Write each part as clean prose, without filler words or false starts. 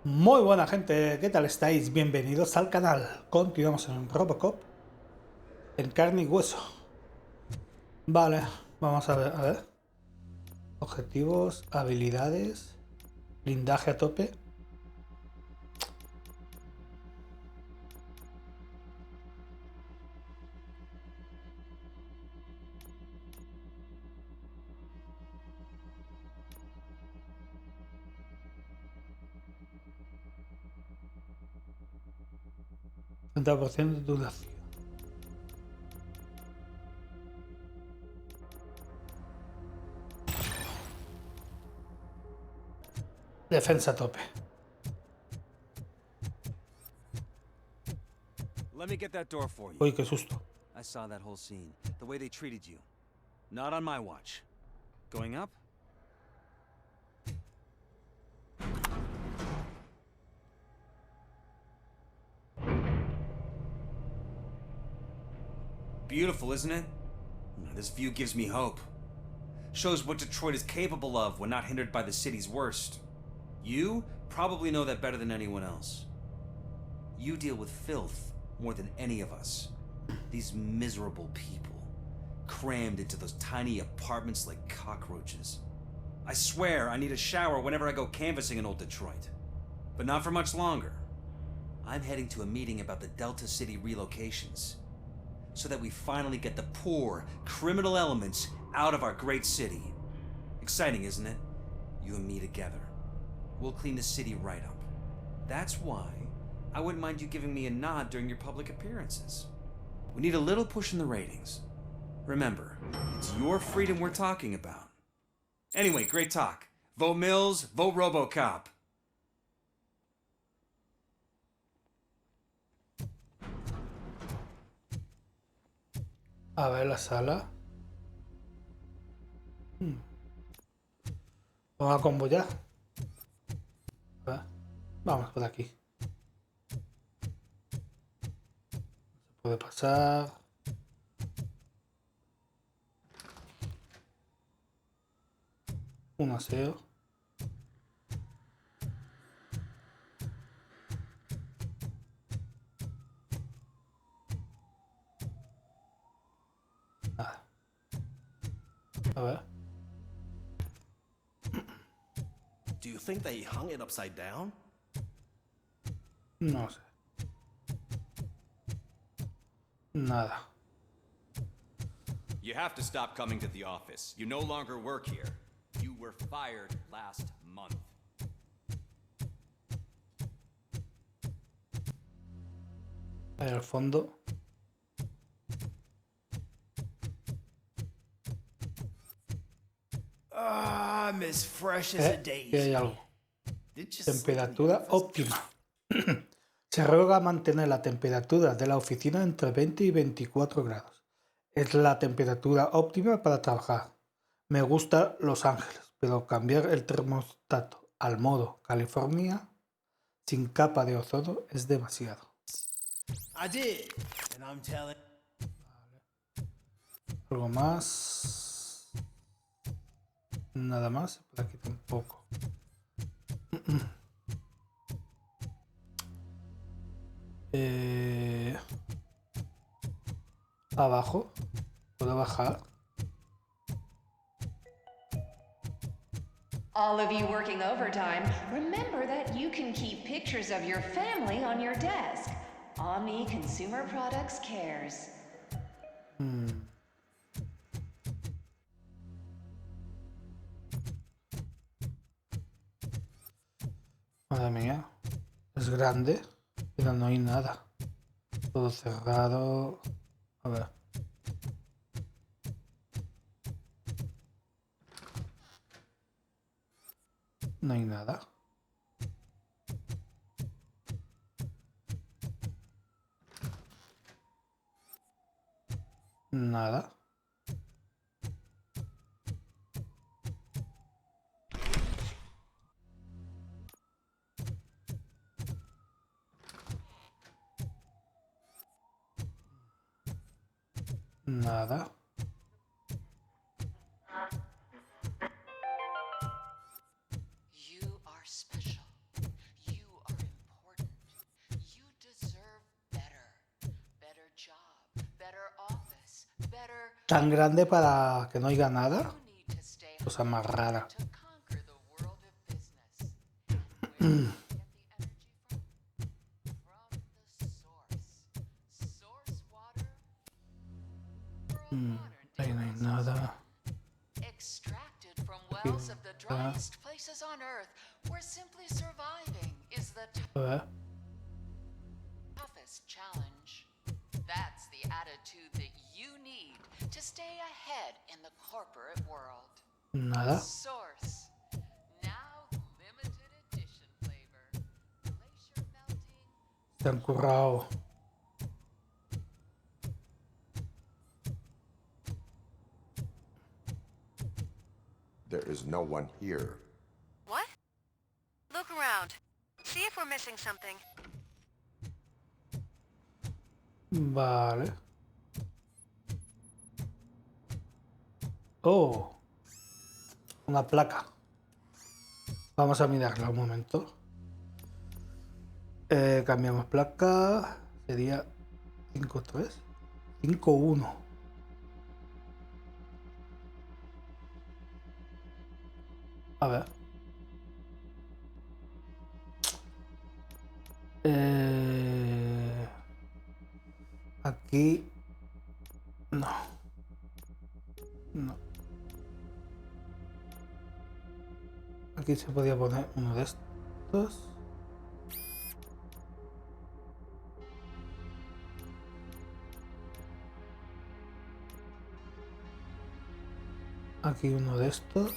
Muy buena gente, ¿qué tal estáis? Bienvenidos al canal. Continuamos en Robocop en carne y hueso. Vale, vamos a ver. Objetivos, habilidades, blindaje a tope. $30% de duración. Defensa a tope. Let me get that door for you. Uy, qué susto. I saw that whole scene. The way they treated you. Not on my watch. Going up? Beautiful, isn't it? This view gives me hope. Shows what Detroit is capable of when not hindered by the city's worst. You probably know that better than anyone else. You deal with filth more than any of us. These miserable people, crammed into those tiny apartments like cockroaches. I swear I need a shower whenever I go canvassing in old Detroit. But not for much longer. I'm heading to a meeting about the Delta City relocations, so that we finally get the poor, criminal elements out of our great city. Exciting, isn't it? You and me together. We'll clean the city right up. That's why I wouldn't mind you giving me a nod during your public appearances. We need a little push in the ratings. Remember, it's your freedom we're talking about. Anyway, great talk. Vote Mills, vote ROBOCOP. A ver la sala. Vamos a combo ya. A ver, vamos por aquí. Se puede pasar. Un aseo. Nada. A ver. Do you think they hung it upside down? No sé. Nada. You have to stop coming to the office. You no longer work here. You were fired last month. Ahí al fondo. I'm as fresh as a Que hay daisy. algo. Did you sleep in the Temperatura office? óptima. Se ruega mantener la temperatura de la oficina entre 20 y 24 grados. Es la temperatura óptima para trabajar. Me gusta Los Ángeles, pero cambiar el termostato al modo California sin capa de ozono es demasiado. I did, and I'm telling. Algo más. Nada más. Por aquí tampoco. Abajo. ¿Puedo bajar? All of you working overtime, remember that you can keep pictures of your family on your desk. Omni Consumer Products cares. Madre mía. Es grande, pero no hay nada. Todo cerrado. A ver. No hay nada. Nada. Nada. You are special. You Tan grande para que no haya nada. Cosa más rara. Ahí no hay nada. Extracted from wells of the driest places on Earth, where simply surviving is the A ver. toughest challenge. That's the attitude that you need to stay ahead in the corporate world. Nada. Source. Now limited edition flavor. Glacier melting. Se han currado. There is no one here. What? Look around. See if we're missing something. Vale. Oh. Una placa. Vamos a mirarla un momento. Cambiamos placa. Sería 5.3. 5.1. A ver. Aquí. No. No. Aquí se podía poner uno de estos. Aquí uno de estos.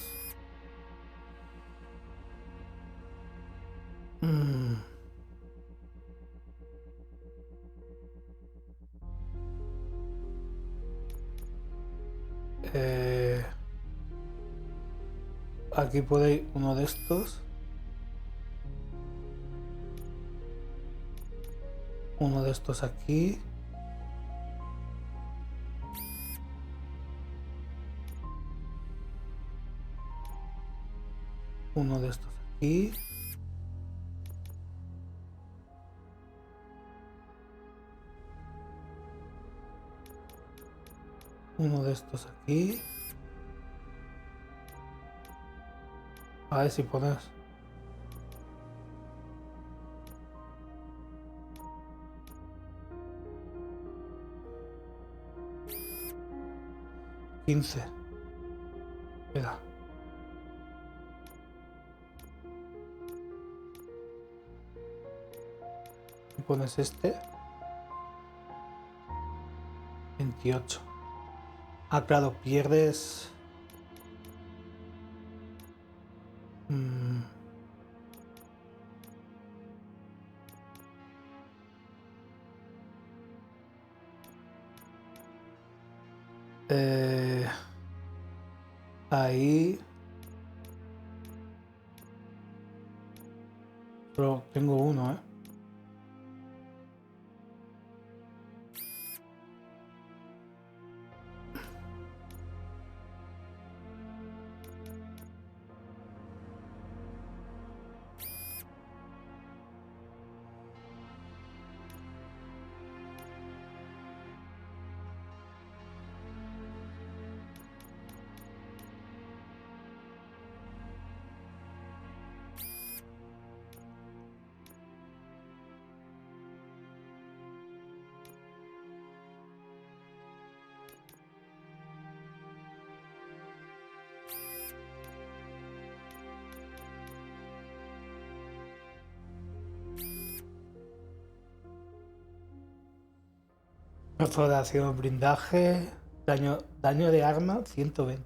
Aquí podéis uno de estos. Uno de estos aquí. Uno de estos aquí. Uno de estos aquí. A ver si pones. $15. Espera. Y pones este. 28. Ah, claro, pierdes. Ahí. Pero tengo uno, ¿eh? Perforación, blindaje, daño de arma 120.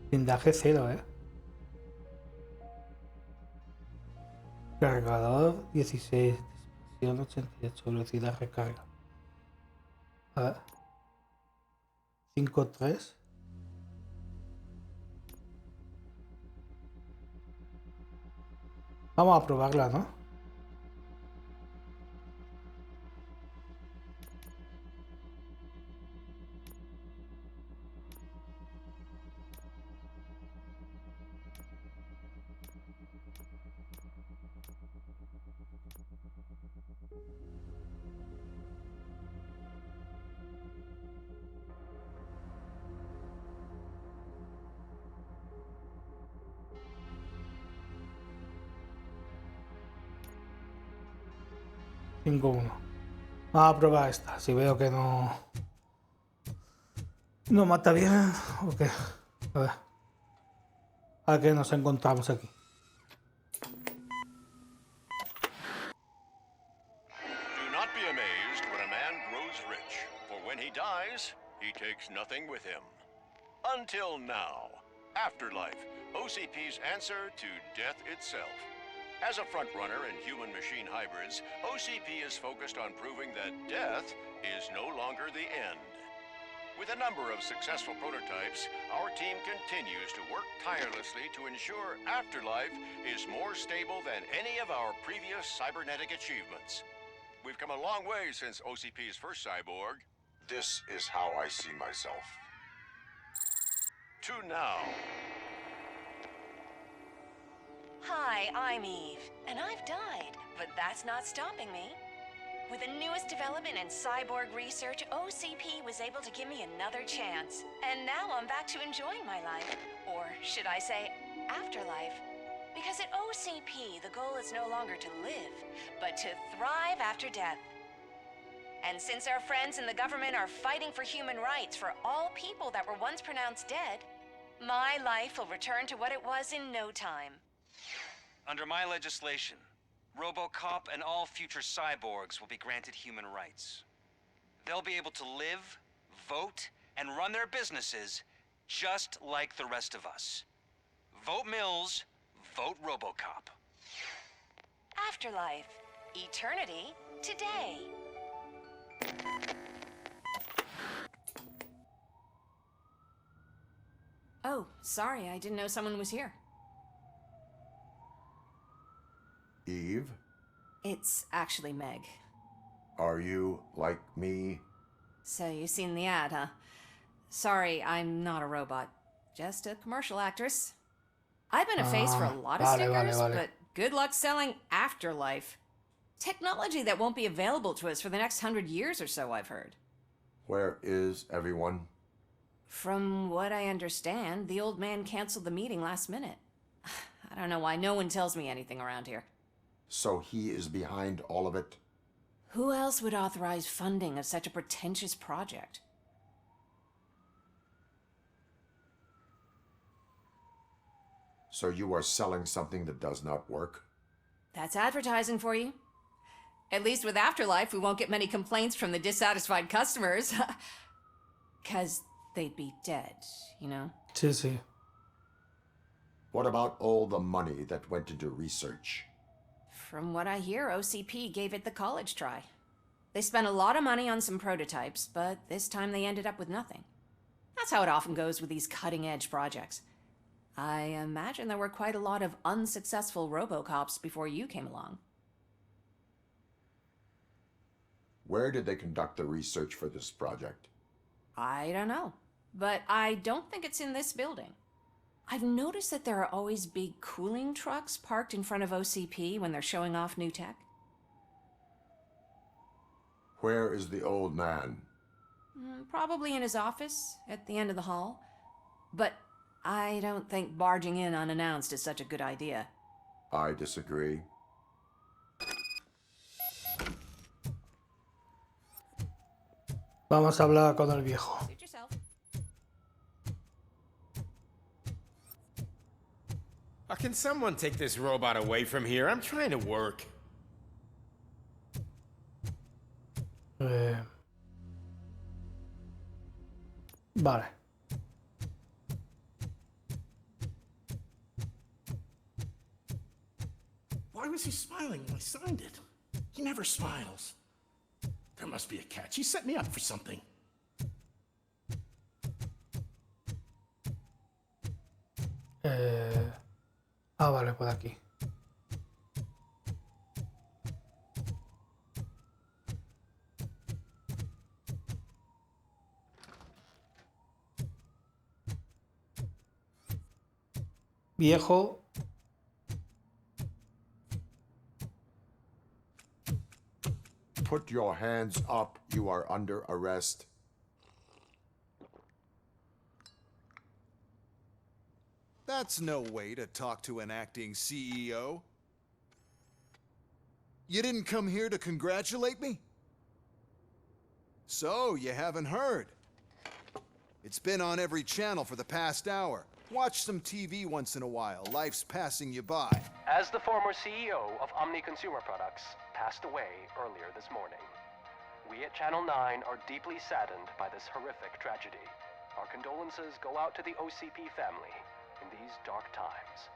Blindaje 0, Cargador 16, dispersión 88, velocidad de recarga. A ver. 5.3. Vamos a probarla, ¿no? 5-1. Vamos a probar esta. Si veo que no mata bien, ok. A ver. ¿A qué nos encontramos aquí? Do not be amazed when a man grows rich, for when he dies, he takes nothing with him. Until now. Afterlife, OCP's answer to death itself. As a frontrunner in human-machine hybrids, OCP is focused on proving that death is no longer the end. With a number of successful prototypes, our team continues to work tirelessly to ensure Afterlife is more stable than any of our previous cybernetic achievements. We've come a long way since OCP's first cyborg. This is how I see myself. To now. Hi, I'm Eve, and I've died, but that's not stopping me. With the newest development in cyborg research, OCP was able to give me another chance. And now I'm back to enjoying my life. Or should I say, afterlife? Because at OCP, the goal is no longer to live, but to thrive after death. And since our friends in the government are fighting for human rights for all people that were once pronounced dead, my life will return to what it was in no time. Under my legislation, ROBOCOP and all future cyborgs will be granted human rights. They'll be able to live, vote, and run their businesses just like the rest of us. Vote Mills, vote ROBOCOP. Afterlife. Eternity. Today. Oh, sorry, I didn't know someone was here. Eve, It's actually Meg. are you like me? So you've seen the ad, huh? Sorry, I'm not a robot. Just a commercial actress. I've been a face for a lot of stickers, but good luck selling Afterlife. Technology that won't be available to us for the next 100 years or so, I've heard. Where is everyone? From what I understand, the old man canceled the meeting last minute. I don't know why no one tells me anything around here. So he is behind all of it? Who else would authorize funding of such a pretentious project? So you are selling something that does not work? That's advertising for you. At least with Afterlife, we won't get many complaints from the dissatisfied customers. 'Cause they'd be dead, you know? Sí, sí. What about all the money that went into research? From what I hear, OCP gave it the college try. They spent a lot of money on some prototypes, but this time they ended up with nothing. That's how it often goes with these cutting-edge projects. I imagine there were quite a lot of unsuccessful RoboCops before you came along. Where did they conduct the research for this project? I don't know, but I don't think it's in this building. I've noticed that there are always big cooling trucks parked in front of OCP when they're showing off new tech. Where is the old man? Probably in his office, at the end of the hall. But I don't think barging in unannounced is such a good idea. I disagree. Vamos a hablar con el viejo. Suit yourself. Can someone take this robot away from here? I'm trying to work. Vale. Why was he smiling when I signed it? He never smiles. There must be a catch. He set me up for something. Vale, por aquí. Viejo. Put your hands up. You are under arrest. That's no way to talk to an acting CEO. You didn't come here to congratulate me? So, you haven't heard. It's been on every channel for the past hour. Watch some TV once in a while. Life's passing you by. As the former CEO of Omni Consumer Products passed away earlier this morning, we at Channel 9 are deeply saddened by this horrific tragedy. Our condolences go out to the OCP family in these dark times.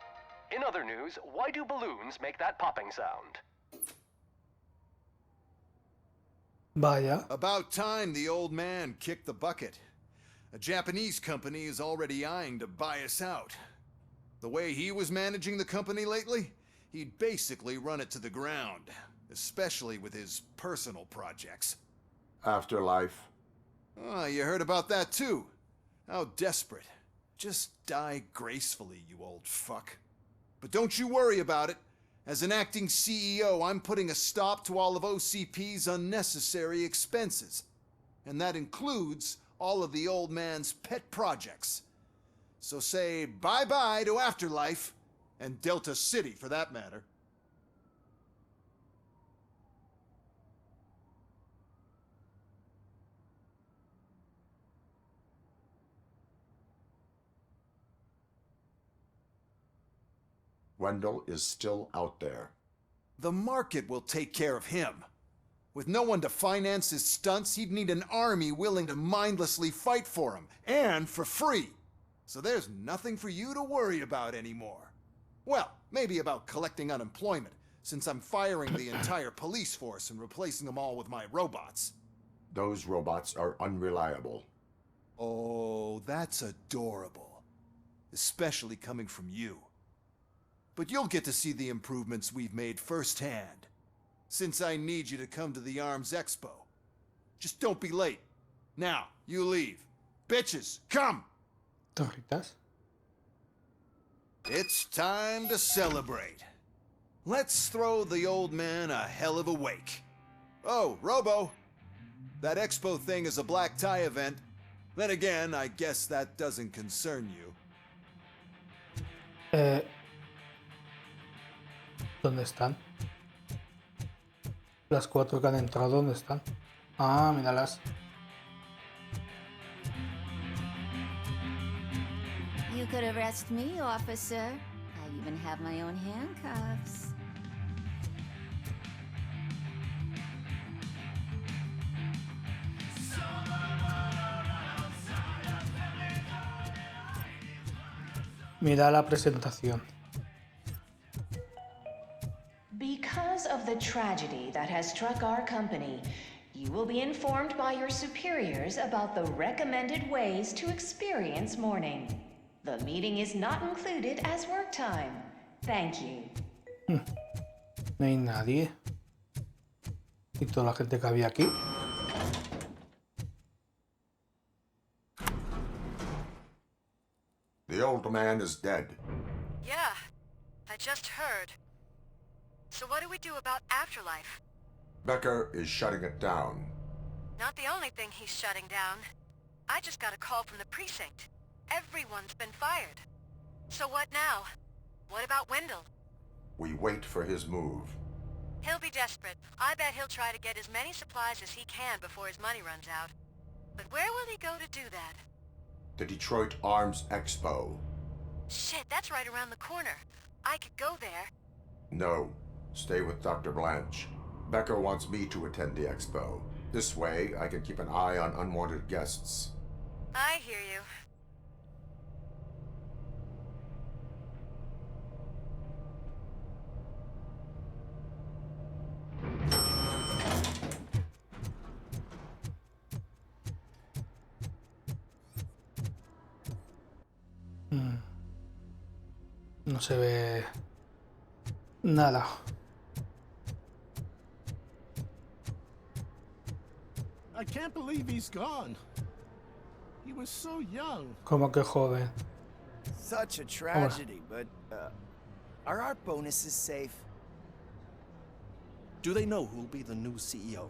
In other news, why do balloons make that popping sound? Vaya. About time the old man kicked the bucket. A Japanese company is already eyeing to buy us out. The way he was managing the company lately, he'd basically run it to the ground, especially with his personal projects. Afterlife. Oh, you heard about that too. How desperate. Just die gracefully, you old fuck. But don't you worry about it. As an acting CEO, I'm putting a stop to all of OCP's unnecessary expenses. And that includes all of the old man's pet projects. So say bye-bye to Afterlife, and Delta City for that matter. Wendell is still out there. The market will take care of him. With no one to finance his stunts, he'd need an army willing to mindlessly fight for him, and for free. So there's nothing for you to worry about anymore. Well, maybe about collecting unemployment, since I'm firing the entire police force and replacing them all with my robots. Those robots are unreliable. Oh, that's adorable. Especially coming from you. But you'll get to see the improvements we've made firsthand. Since I need you to come to the Arms Expo. Just don't be late. Now, you leave. Bitches, come! Torritas. It's time to celebrate. Let's throw the old man a hell of a wake. Oh, Robo! That expo thing is a black tie event. Then again, I guess that doesn't concern you. ¿Dónde están? Las cuatro que han entrado, ¿dónde están? Ah, míralas. You could arrest me, officer. I even have my own handcuffs. Mira la presentación. Because of the tragedy that has struck our company, you will be informed by your superiors about the recommended ways to experience mourning. The meeting is not included as work time. Thank you. No hay nadie. Y toda la gente que había aquí. The old man is dead. Yeah, I just heard. So what do we do about Afterlife? Becker is shutting it down. Not the only thing he's shutting down. I just got a call from the precinct. Everyone's been fired. So what now? What about Wendell? We wait for his move. He'll be desperate. I bet he'll try to get as many supplies as he can before his money runs out. But where will he go to do that? The Detroit Arms Expo. Shit, that's right around the corner. I could go there. No. Stay with Dr. Blanche. Becker wants me to attend the expo. This way, I can keep an eye on unwanted guests. I hear you. No se ve nada. I can't believe he's gone. He was so young. Como que joven. Such a tragedy, but are our bonuses safe? Do they know who'll be the new CEO?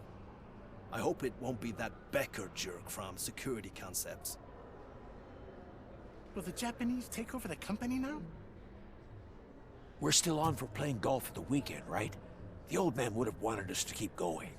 I hope it won't be that Becker jerk from Security Concepts. Will the Japanese take over the company now? We're still on for playing golf at the weekend, right? The old man would have wanted us to keep going.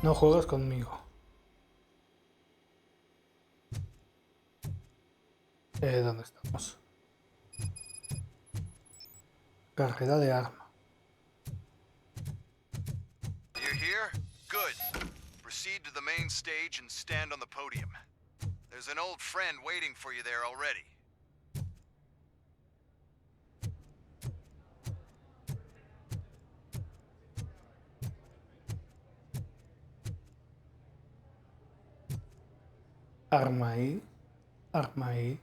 No juegas conmigo. ¿Dónde estamos? Carrera de arma. You're here? Good. Proceed to the main stage and stand on the podium. There's an old friend waiting for you there already. Arma ahí. Arma ahí.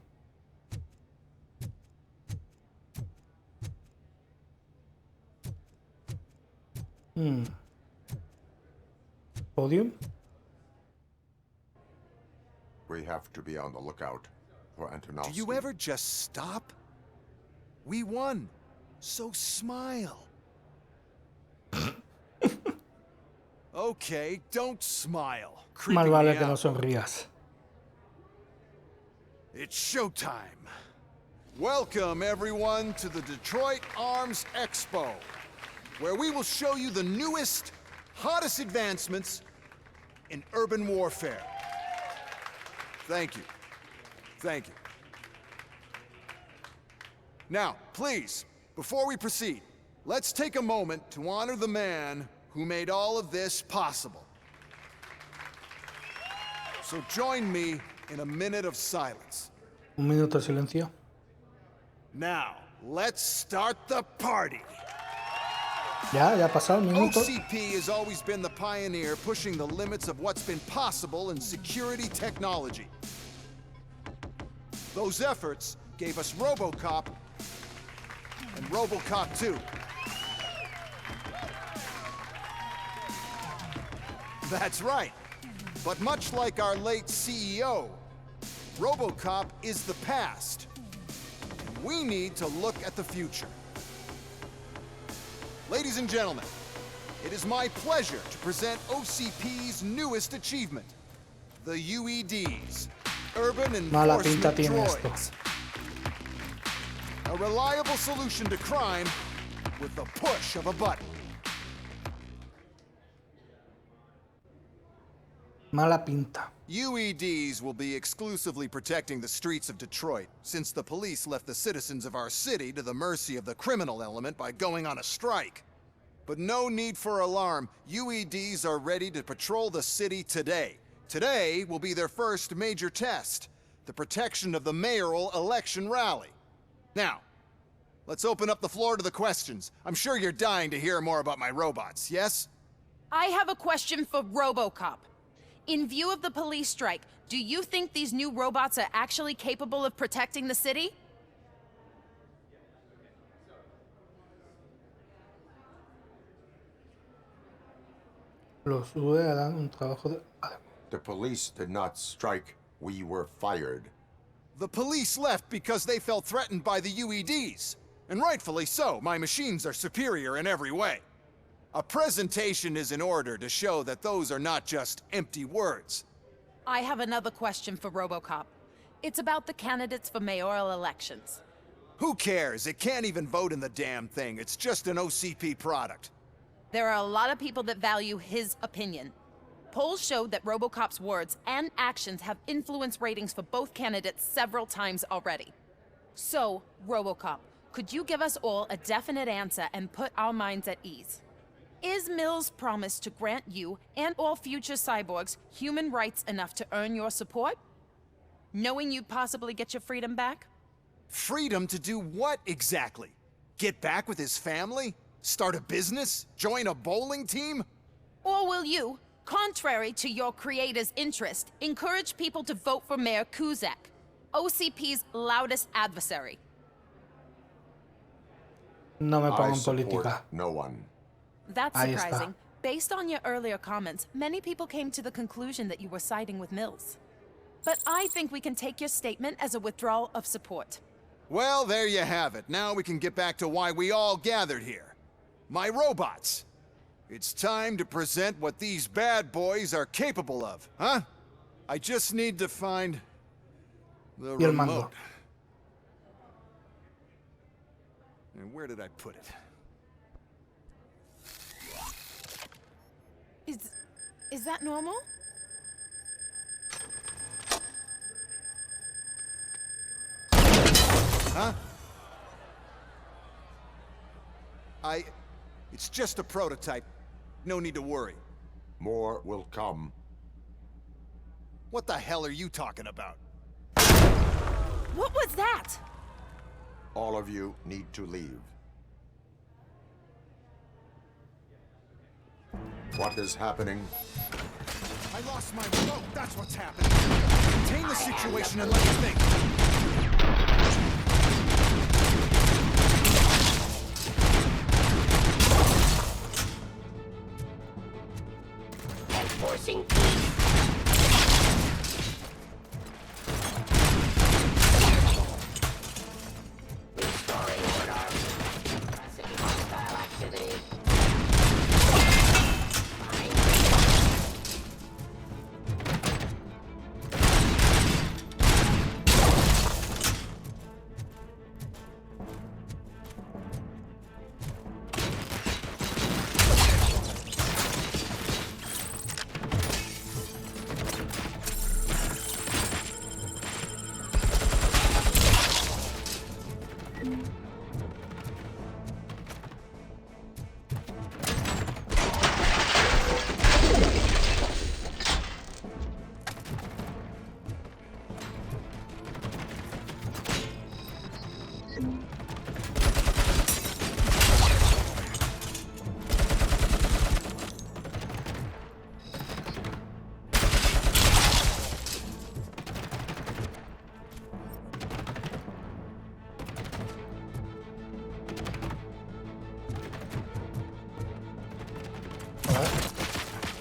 Podium. We have to be on the lookout for Antonovsky. Do you ever just stop? We won. So smile. Okay, don't smile. Más vale que no sonrías. It's showtime. Welcome, everyone, to the Detroit Arms Expo, where we will show you the newest, hottest advancements in urban warfare. Thank you. Thank you. Now, please, before we proceed, let's take a moment to honor the man who made all of this possible. So join me in a minute of silence. Un minuto de silencio. Now, let's start the party. Ya ha pasado un minuto. OCP has always been the pioneer pushing the limits of what's been possible in security technology. Those efforts gave us ROBOCOP and ROBOCOP 2. That's right. But much like our late CEO, ROBOCOP is the past. We need to look at the future. Ladies and gentlemen, it is my pleasure to present OCP's newest achievement, the UEDs, Urban Enforcement Droids. A reliable solution to crime with the push of a button. Mala pinta. UEDs will be exclusively protecting the streets of Detroit, since the police left the citizens of our city to the mercy of the criminal element by going on a strike. But no need for alarm. UEDs are ready to patrol the city today. Today will be their first major test, the protection of the mayoral election rally. Now, let's open up the floor to the questions. I'm sure you're dying to hear more about my robots, yes? I have a question for ROBOCOP. In view of the police strike, do you think these new robots are actually capable of protecting the city? Los UE harán un trabajo de... The police did not strike. We were fired. The police left because they felt threatened by the UEDs. And rightfully so. My machines are superior in every way. A presentation is in order to show that those are not just empty words. I have another question for ROBOCOP. It's about the candidates for mayoral elections. Who cares? It can't even vote in the damn thing. It's just an OCP product. There are a lot of people that value his opinion. Polls showed that ROBOCOP's words and actions have influenced ratings for both candidates several times already. So, ROBOCOP, could you give us all a definite answer and put our minds at ease? Is Mills' promise to grant you and all future cyborgs human rights enough to earn your support? Knowing you'd possibly get your freedom back? Freedom to do what exactly? Get back with his family? Start a business? Join a bowling team? Or will you, contrary to your creator's interest, encourage people to vote for Mayor Kuzak, OCP's loudest adversary? No me pongo I en support política. no one. That's Ahí está. surprising. Based on your earlier comments, many people came to the conclusion that you were siding with Mills. But I think we can take your statement as a withdrawal of support. Well, there you have it. Now we can get back to why we all gathered here. My robots. It's time to present what these bad boys are capable of, huh? I just need to find the Y el mando. remote. And where did I put it? Is that normal? Huh? It's just a prototype. No need to worry. More will come. What the hell are you talking about? What was that? All of you need to leave. What is happening? I lost my remote. That's what's happening. Contain the situation and let me think. Enforcing peace. Restoring order. Pressing hostile activity.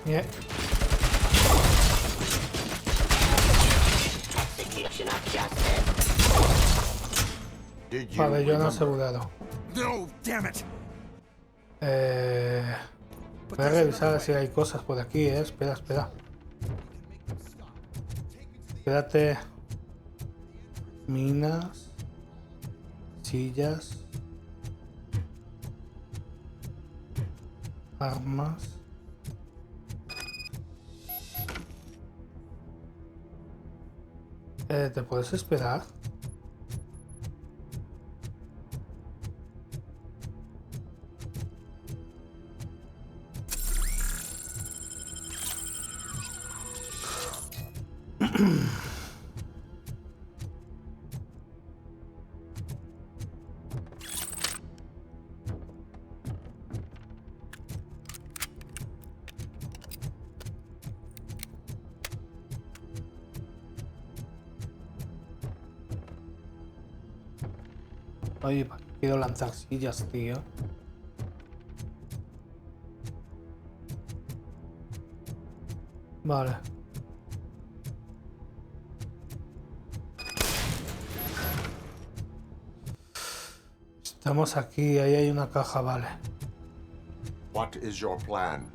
Yeah. Execution of justice. Did you Pabellón remember? asegurado. No, damn it. Voy a revisar si hay cosas por aquí, Espera, espera. Espérate. Minas. Sillas. Armas. ¿Te puedes esperar? Oye, ¿para qué quiero lanzar sillas, tío? Vale. Estamos aquí, ahí hay una caja, vale. What is your plan?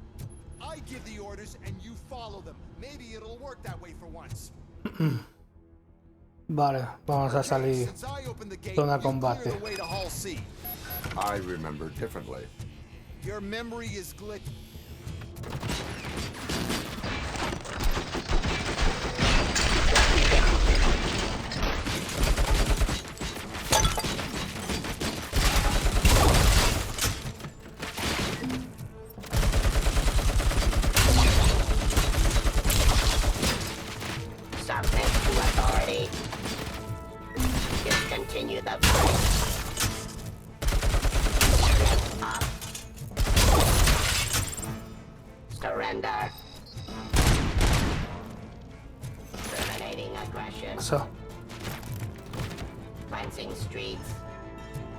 I give the orders and you follow them. Maybe it'll work that way for once. Vale, vamos a salir. Zona combate. I remember differently. Your memory is glitch. Submit to authority. Discontinue the fight. Lift up. Surrender. Terminating aggression. Eso. Cleansing streets.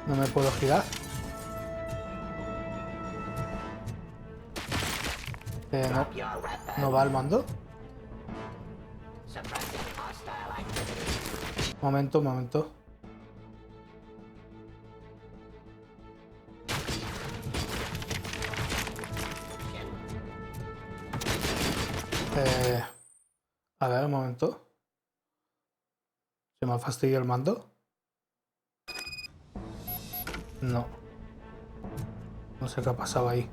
No me puedo girar. No. ¿No va al mando? Momento. A ver, un momento. ¿Se me ha fastidiado el mando? No. No sé qué ha pasado ahí.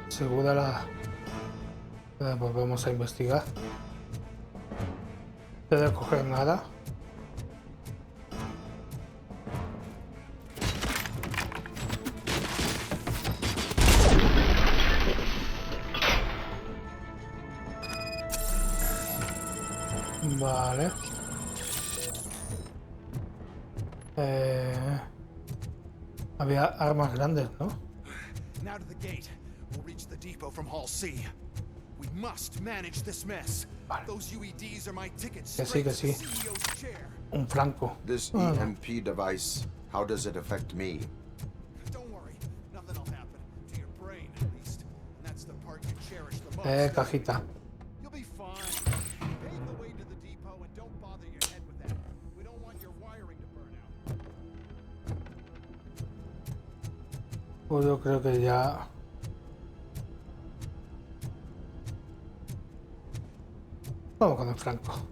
Segura la... Pues vamos a investigar. No puedo coger nada. Vale. Había armas grandes, ¿no? Now to the gate. We'll reach the depot from Hall C. We must manage this mess. Those UEDs are my tickets. Que sí, que sí. Un franco. This EMP device, how does it affect me? Don't worry, nothing will happen to your brain at least. And that's the part you cherish the most. Cajita. You'll be fine. Pave the way to the depot and don't bother your head with that. We don't want your wiring to burn out. Pues yo creo que ya... Vamos con el franco.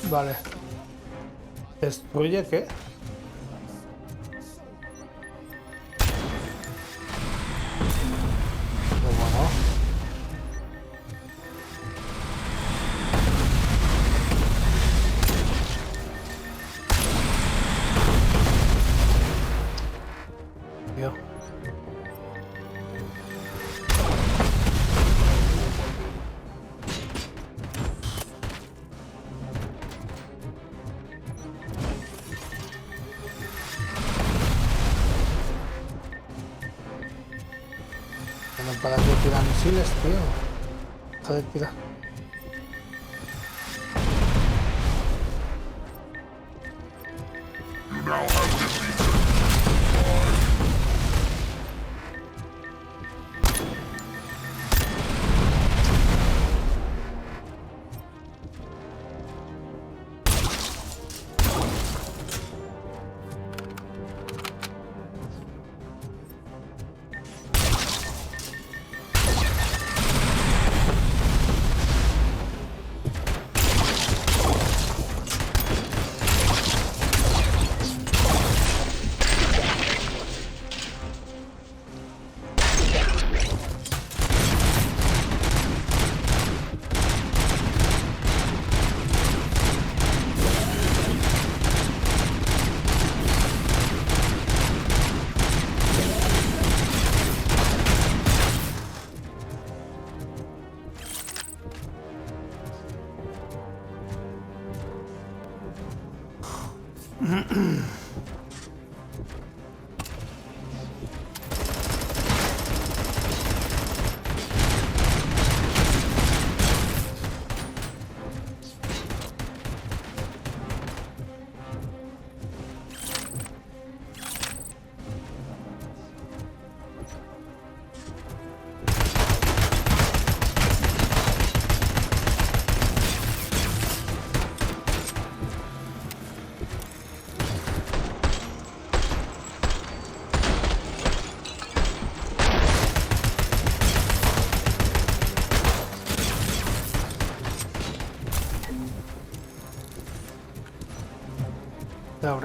Vale. ¿Destruye qué? Pues bueno. Tío. Para que tirar misiles, tío. Deja de tirar.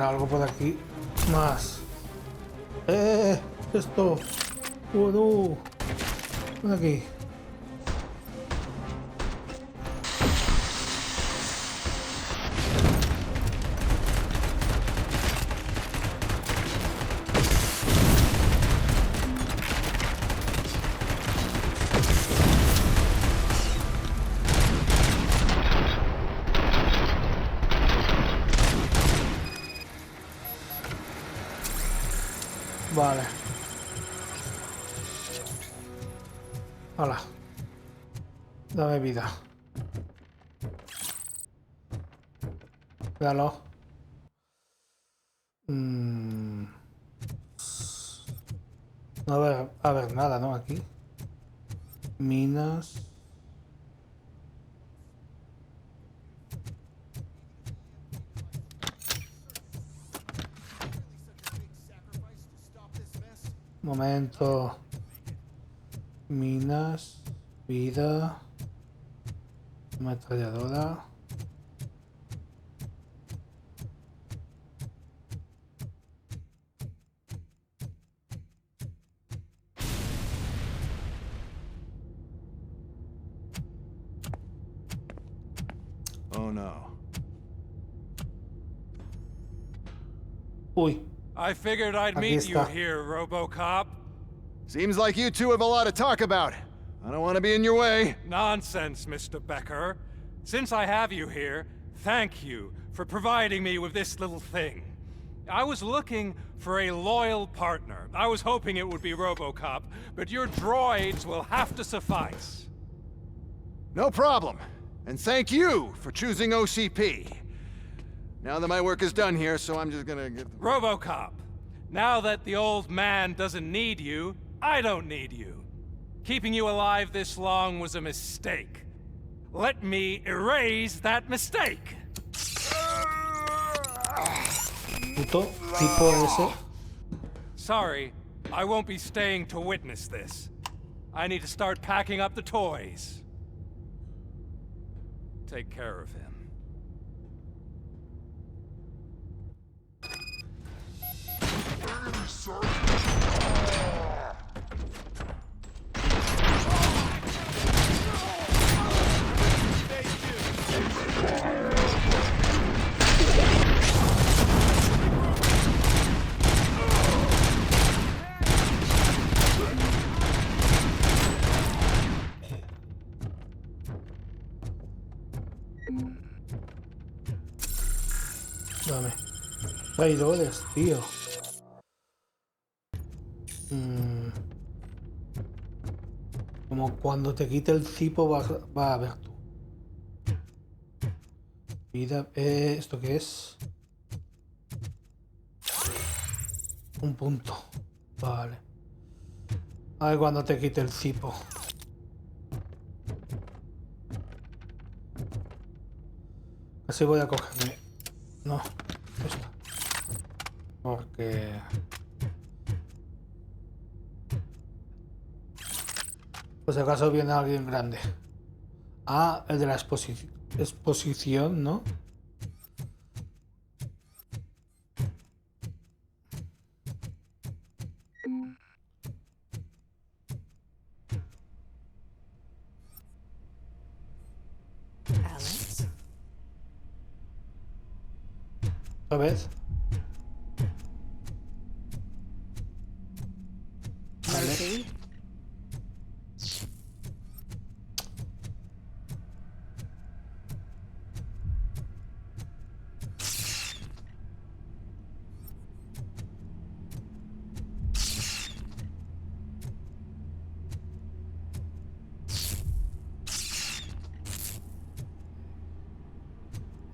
habrá algo por aquí más. Esto. No. Ven aquí. Vale. Hola. Dame vida. Cuídalo. No va a haber nada, ¿no? Aquí. Minas. Momento. Minas. Vida. Ametralladora. Oh no. Uy. I figured I'd Aquí meet you está. here, RoboCop. Seems like you two have a lot to talk about. I don't want to be in your way. Nonsense, Mr. Becker. Since I have you here, thank you for providing me with this little thing. I was looking for a loyal partner. I was hoping it would be RoboCop, but your droids will have to suffice. No problem. And thank you for choosing OCP. Now that my work is done here, so I'm just gonna get... RoboCop, now that the old man doesn't need you, I don't need you. Keeping you alive this long was a mistake. Let me erase that mistake. Puto tipo ese. Sorry, I won't be staying to witness this. I need to start packing up the toys. Take care of him. Dame. Traidores, tío. Como cuando te quite el cipo va a ver tú. Vida. ¿Esto qué es? Un punto. Vale. A ver cuando te quite el cipo. Así voy a cogerme. No, esta. Porque... Pues si acaso viene alguien grande. Ah, el de la exposición, ¿no? Alex? ¿Otra vez? Murphy?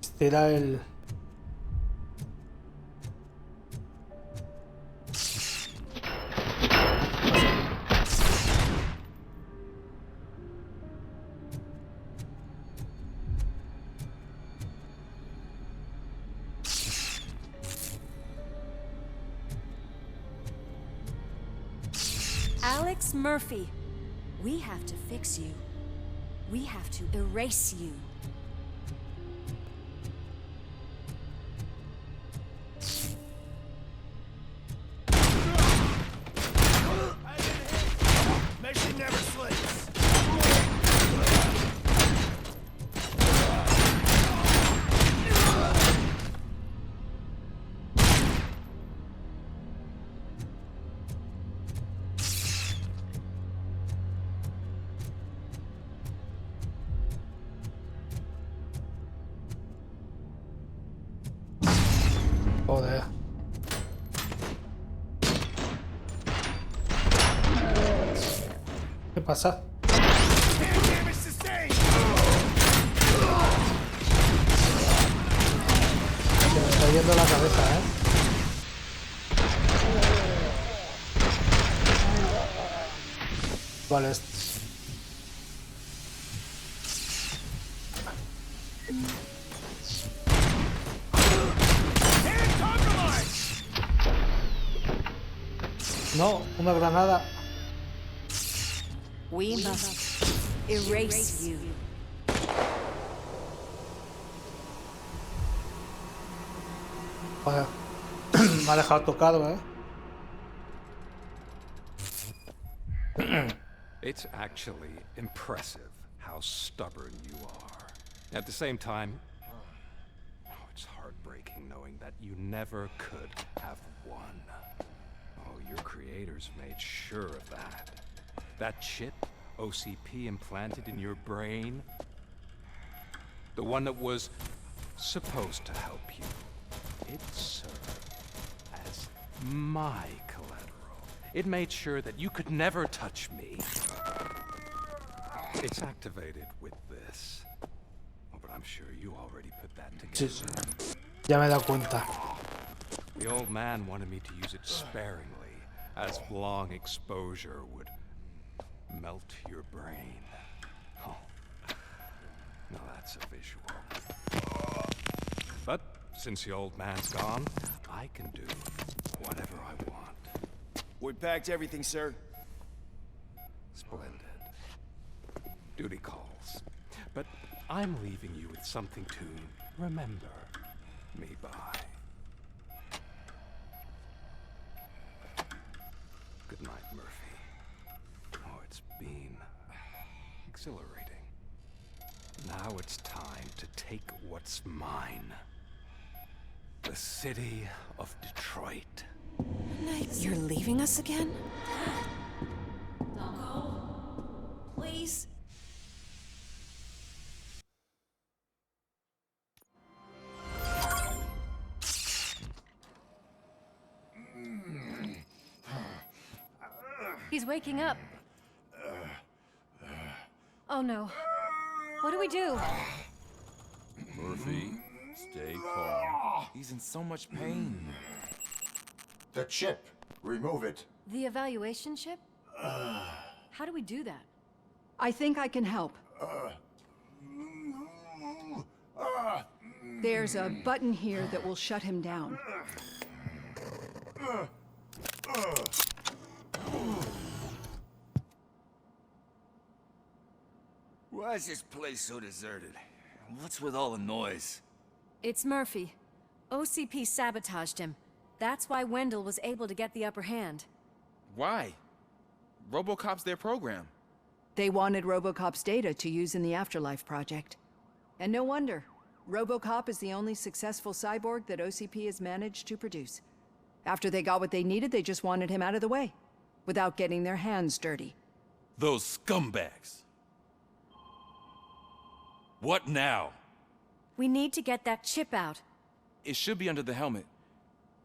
Este era el... Alex Murphy, we have to fix you. We have to erase you. Joder. ¿Qué pasa? Se me está yendo la cabeza, ¿eh? Vale. No, una granada. We must erase you. Joder. Me ha dejado tocado, ¿eh? It's actually impressive how stubborn you are. At the same time, it's heartbreaking knowing that you never could have won. Oh, your creators made sure of that. That chip OCP implanted in your brain, the one that was supposed to help you, it served as my collateral. It made sure that you could never touch me. It's activated with this. Oh, but I'm sure you already put that together. Sí, ya me he dado cuenta. The old man wanted me to use it sparingly, as long exposure would melt your brain. Oh, now that's a visual. But since the old man's gone, I can do whatever I want. We packed everything, sir. Splendid. Duty calls. But I'm leaving you with something to remember me by. Good night, Murphy. Oh, it's been exhilarating. Now it's time to take what's mine. The city of Detroit. You're leaving us again? Don't go. Please. He's waking up. Oh no. What do we do? Murphy, stay calm. He's in so much pain. The chip. Remove it. The evaluation chip? How do we do that? I think I can help. There's a button here that will shut him down. Why is this place so deserted? What's with all the noise? It's Murphy. OCP sabotaged him. That's why Wendell was able to get the upper hand. Why? ROBOCOP's their program. They wanted ROBOCOP's data to use in the Afterlife project. And no wonder. ROBOCOP is the only successful cyborg that OCP has managed to produce. After they got what they needed, they just wanted him out of the way, without getting their hands dirty. Those scumbags. What now? We need to get that chip out. It should be under the helmet.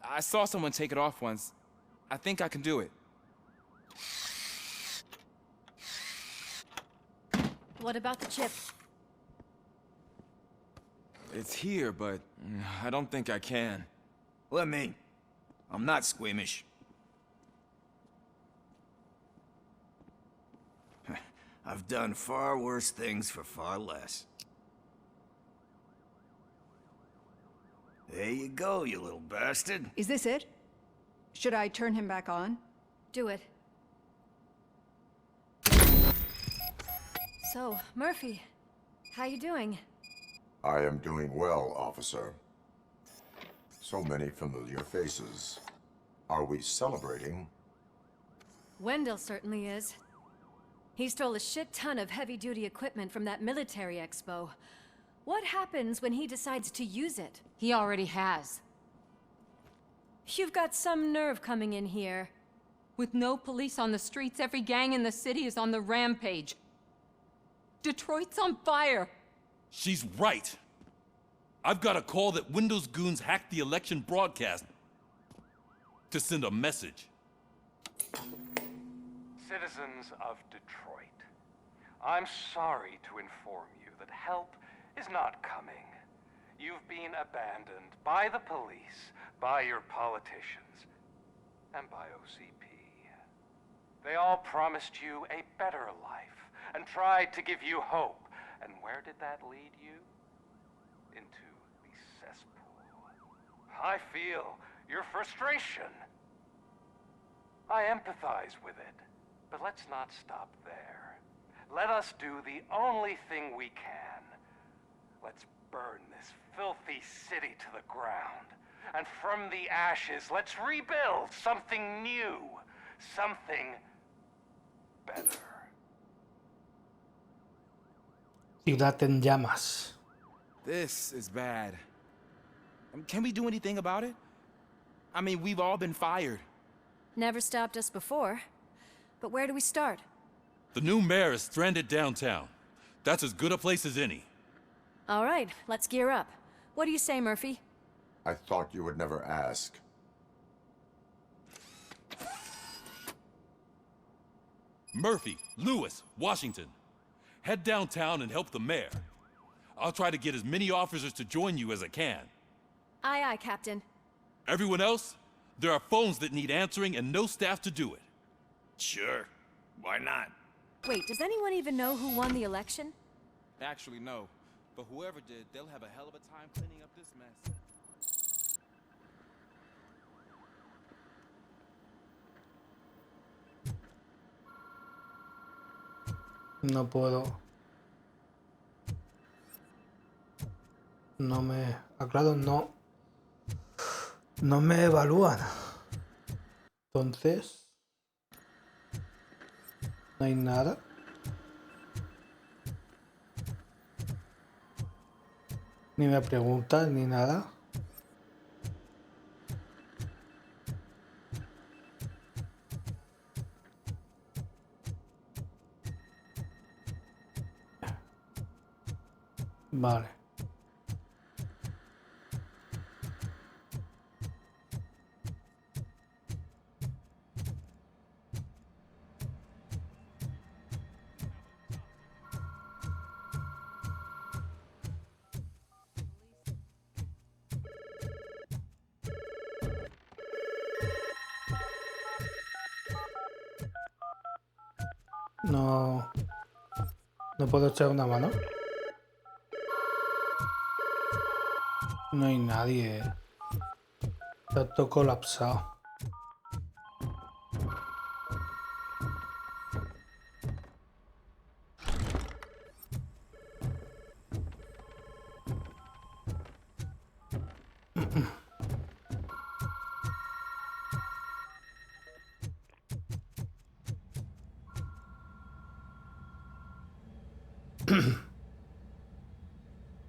I saw someone take it off once. I think I can do it. What about the chip? It's here, but I don't think I can. Let me. I'm not squeamish. I've done far worse things for far less. There you go, you little bastard. Is this it? Should I turn him back on? Do it. So, Murphy, how you doing? I am doing well, officer. So many familiar faces. Are we celebrating? Wendell certainly is. He stole a shit ton of heavy-duty equipment from that military expo. What happens when he decides to use it? He already has. You've got some nerve coming in here. With no police on the streets, every gang in the city is on the rampage. Detroit's on fire. She's right. I've got a call that Windows goons hacked the election broadcast to send a message. Citizens of Detroit, I'm sorry to inform you that help is not coming. You've been abandoned by the police, by your politicians, and by OCP. They all promised you a better life and tried to give you hope. And where did that lead you? Into the cesspool. I feel your frustration. I empathize with it, but let's not stop there. Let us do the only thing we can. Let's burn this filthy city to the ground. And from the ashes, let's rebuild something new. Something better. Ciudad en llamas. This is bad. Can we do anything about it? I mean, we've all been fired. Never stopped us before. But where do we start? The new mayor is stranded downtown. That's as good a place as any. All right, let's gear up. What do you say, Murphy? I thought you would never ask. Murphy, Lewis, Washington. Head downtown and help the mayor. I'll try to get as many officers to join you as I can. Aye, aye, Captain. Everyone else? There are phones that need answering and no staff to do it. Sure. Why not? Wait, does anyone even know who won the election? Actually, no. But whoever did, they'll have a hell of a time cleaning up this mess. No puedo. No me... Aclaro, no. No me evalúan. Entonces... No hay nada. Ni me preguntan ni nada. Vale. No. No puedo echar una mano. No hay nadie. Está todo colapsado.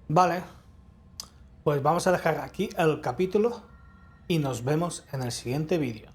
Vale. Pues vamos a dejar aquí el capítulo y nos vemos en el siguiente vídeo.